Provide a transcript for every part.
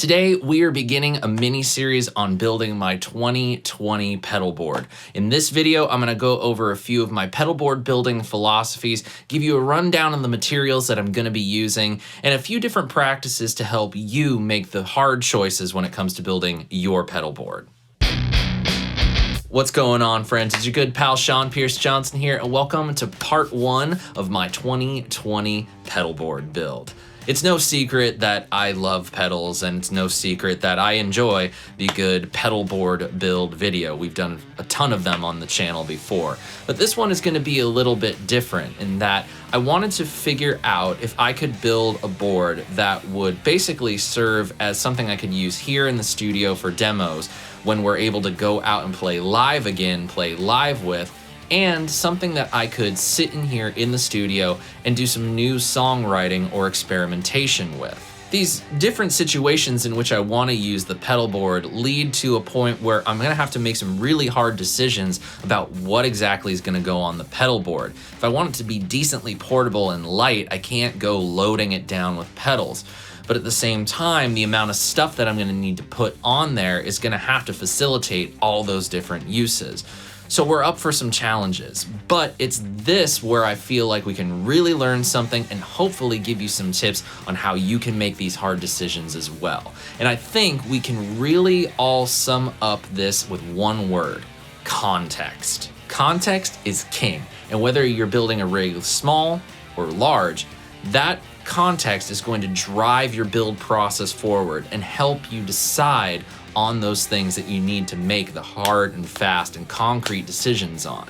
Today, we are beginning a mini-series on building my 2020 pedal board. In this video, I'm gonna go over a few of my pedal board building philosophies, give you a rundown on the materials that I'm gonna be using, and a few different practices to help you make the hard choices when it comes to building your pedal board. What's going on, friends? It's your good pal SeanPierceJohnson here, and welcome to part one of my 2020 pedal board build. It's no secret that I love pedals, and it's no secret that I enjoy the good pedal board build video. We've done a ton of them on the channel before, but this one is going to be a little bit different in that I wanted to figure out if I could build a board that would basically serve as something I could use here in the studio for demos when we're able to go out and play live again, play live with, and something that I could sit in here in the studio and do some new songwriting or experimentation with. These different situations in which I want to use the pedal board lead to a point where I'm going to have to make some really hard decisions about what exactly is going to go on the pedal board. If I want it to be decently portable and light, I can't go loading it down with pedals. But at the same time, the amount of stuff that I'm going to need to put on there is going to have to facilitate all those different uses. So we're up for some challenges, but it's this where I feel like we can really learn something and hopefully give you some tips on how you can make these hard decisions as well. And I think we can really all sum up this with one word: context. Context is king, and whether you're building a rig small or large, that context is going to drive your build process forward and help you decide on those things that you need to make the hard and fast and concrete decisions on.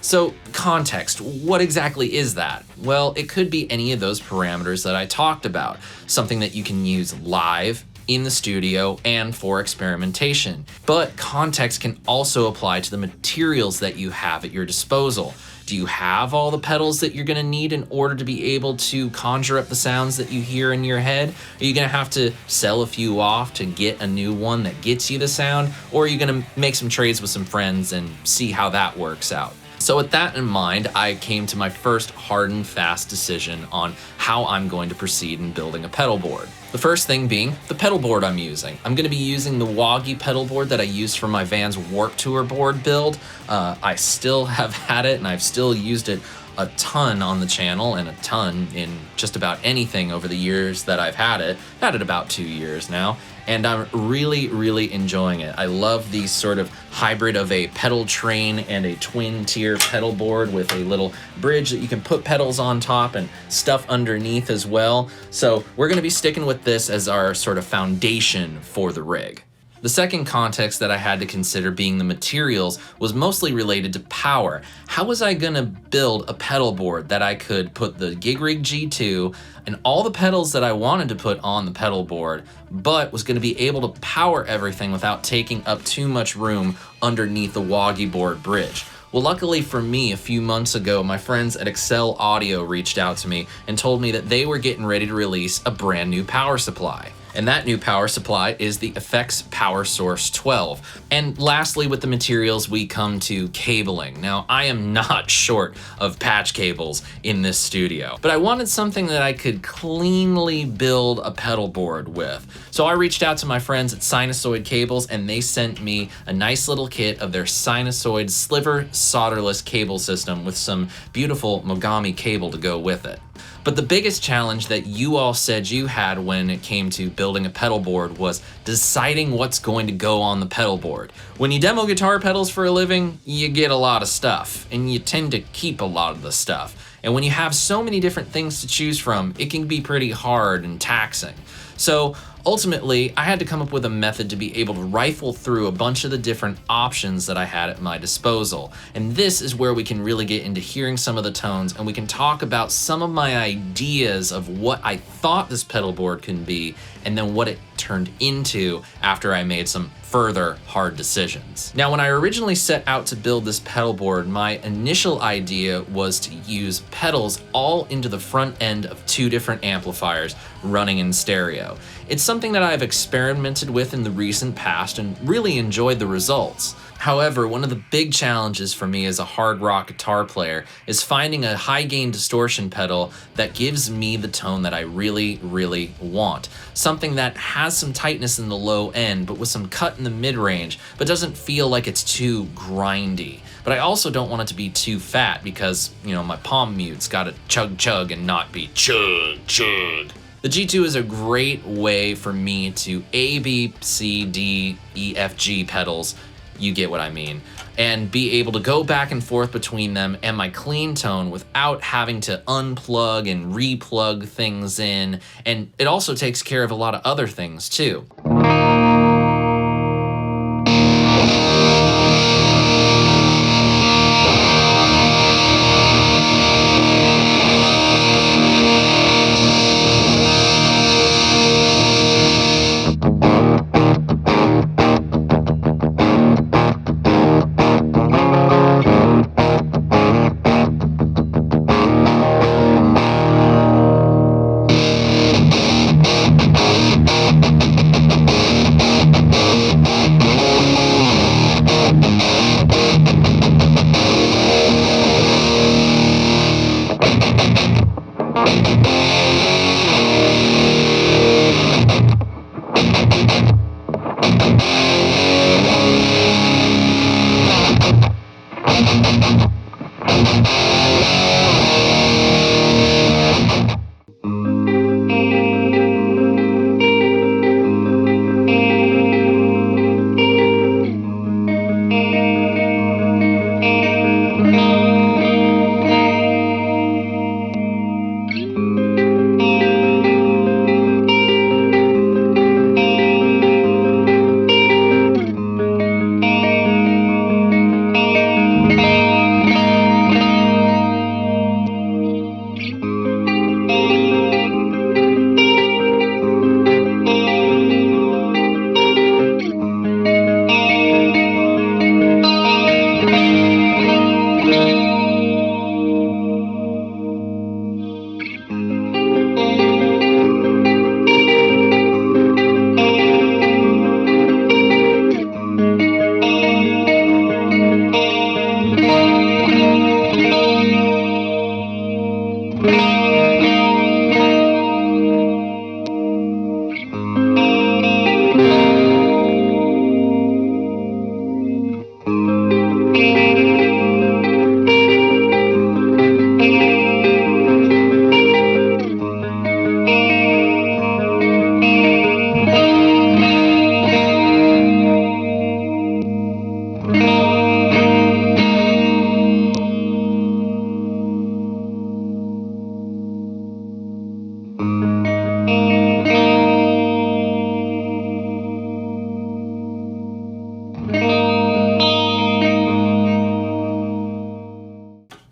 So context, what exactly is that? Well, it could be any of those parameters that I talked about, something that you can use live, in the studio, and for experimentation. But context can also apply to the materials that you have at your disposal. Do you have all the pedals that you're gonna need in order to be able to conjure up the sounds that you hear in your head? Are you gonna have to sell a few off to get a new one that gets you the sound? Or are you gonna make some trades with some friends and see how that works out? So with that in mind, I came to my first hard and fast decision on how I'm going to proceed in building a pedal board. The first thing being the pedal board I'm using. I'm going to be using the Woggy pedal board that I used for my Vans Warped Tour board build. I still have had it, and I've still used it a ton on the channel and a ton in just about anything over the years that I've had it. I've had it about 2 years now, and I'm really enjoying it. I love these sort of hybrid of a pedal train and a twin tier pedal board with a little bridge that you can put pedals on top and stuff underneath as well. So we're gonna be sticking with this as our sort of foundation for the rig. The second context that I had to consider, being the materials, was mostly related to power. How was I gonna build a pedal board that I could put the Gig Rig G2 and all the pedals that I wanted to put on the pedal board, but was gonna be able to power everything without taking up too much room underneath the Woggy board bridge? Well, luckily for me, a few months ago, my friends at Excel Audio reached out to me and told me that they were getting ready to release a brand new power supply. And that new power supply is the Effects Power Source 12. And lastly, with the materials, we come to cabling. Now, I am not short of patch cables in this studio, but I wanted something that I could cleanly build a pedal board with. So I reached out to my friends at Sinusoid Cables, and they sent me a nice little kit of their Sinusoid sliver solderless cable system with some beautiful Mogami cable to go with it. But the biggest challenge that you all said you had when it came to building a pedal board was deciding what's going to go on the pedal board. When you demo guitar pedals for a living, you get a lot of stuff, and you tend to keep a lot of the stuff. And when you have so many different things to choose from, it can be pretty hard and taxing. So ultimately, I had to come up with a method to be able to rifle through a bunch of the different options that I had at my disposal. And this is where we can really get into hearing some of the tones, and we can talk about some of my ideas of what I thought this pedal board can be, and then what it turned into after I made some further hard decisions. Now, when I originally set out to build this pedal board, my initial idea was to use pedals all into the front end of 2 different amplifiers running in stereo. It's something that I've experimented with in the recent past and really enjoyed the results. However, one of the big challenges for me as a hard rock guitar player is finding a high gain distortion pedal that gives me the tone that I really, really want. Something that has some tightness in the low end, but with some cut in the mid-range, but doesn't feel like it's too grindy. But I also don't want it to be too fat because, you know, my palm mute's gotta chug chug and not be chug chug. The G2 is a great way for me to A, B, C, D, E, F, G pedals, you get what I mean, and be able to go back and forth between them and my clean tone without having to unplug and replug things in, and it also takes care of a lot of other things too.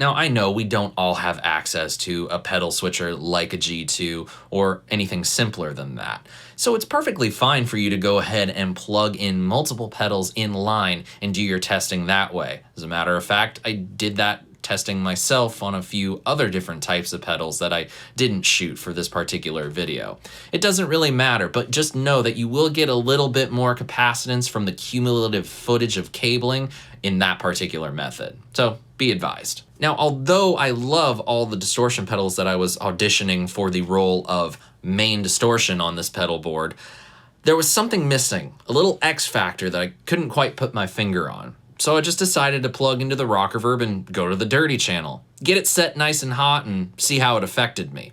Now, I know we don't all have access to a pedal switcher like a G2 or anything simpler than that. So it's perfectly fine for you to go ahead and plug in multiple pedals in line and do your testing that way. As a matter of fact, I did that testing myself on a few other different types of pedals that I didn't shoot for this particular video. It doesn't really matter, but just know that you will get a little bit more capacitance from the cumulative footage of cabling in that particular method. So be advised. Now, although I love all the distortion pedals that I was auditioning for the role of main distortion on this pedal board, there was something missing, a little X factor that I couldn't quite put my finger on. So I just decided to plug into the rock reverb and go to the dirty channel, get it set nice and hot and see how it affected me.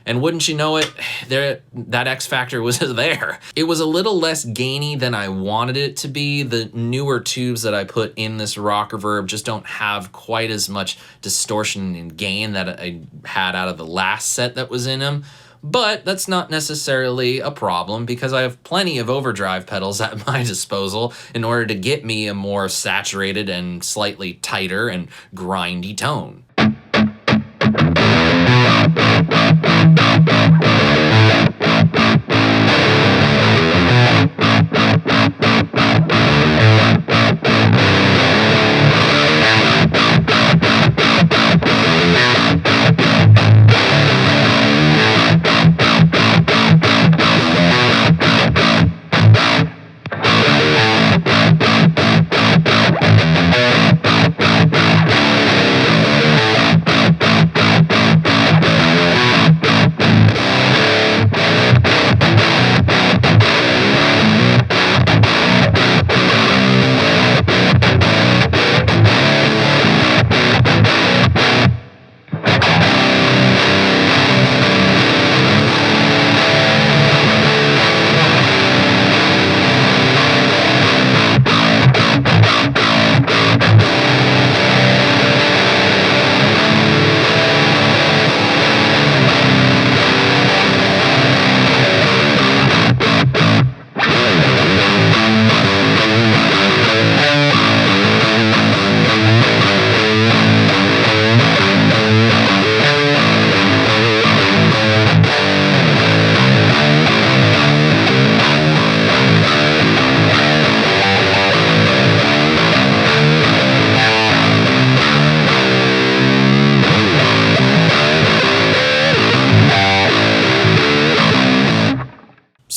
And wouldn't you know it, that X factor was there. It was a little less gainy than I wanted it to be. The newer tubes that I put in this rock reverb just don't have quite as much distortion and gain that I had out of the last set that was in them. But that's not necessarily a problem because I have plenty of overdrive pedals at my disposal in order to get me a more saturated and slightly tighter and grindy tone.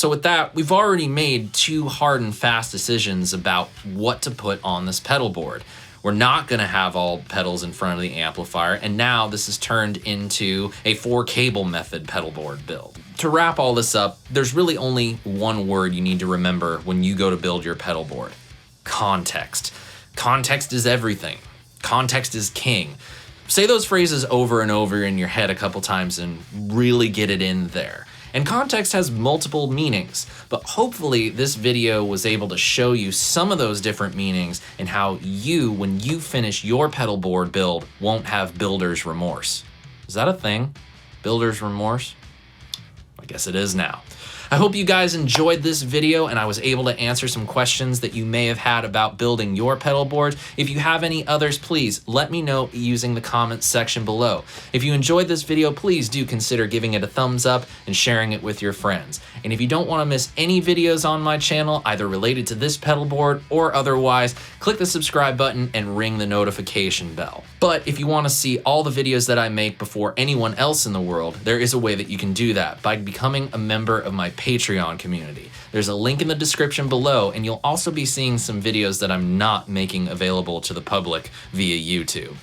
So with that, we've already made 2 hard and fast decisions about what to put on this pedal board. We're not gonna have all pedals in front of the amplifier, and now this is turned into a 4-cable method pedal board build. To wrap all this up, there's really only one word you need to remember when you go to build your pedal board: context. Context is everything. Context is king. Say those phrases over and over in your head a couple times and really get it in there. And context has multiple meanings, but hopefully this video was able to show you some of those different meanings and how you, when you finish your pedal board build, won't have builder's remorse. Is that a thing? Builder's remorse? I guess it is now. I hope you guys enjoyed this video and I was able to answer some questions that you may have had about building your pedal boards. If you have any others, please let me know using the comments section below. If you enjoyed this video, please do consider giving it a thumbs up and sharing it with your friends. And if you don't want to miss any videos on my channel, either related to this pedal board or otherwise, click the subscribe button and ring the notification bell. But if you want to see all the videos that I make before anyone else in the world, there is a way that you can do that by becoming a member of my Patreon community. There's a link in the description below, and you'll also be seeing some videos that I'm not making available to the public via YouTube.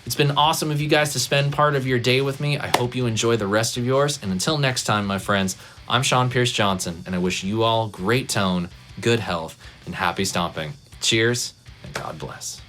It's been awesome of you guys to spend part of your day with me. I hope you enjoy the rest of yours, and until next time, my friends, I'm SeanPierceJohnson, and I wish you all great tone, good health, and happy stomping. Cheers, and God bless.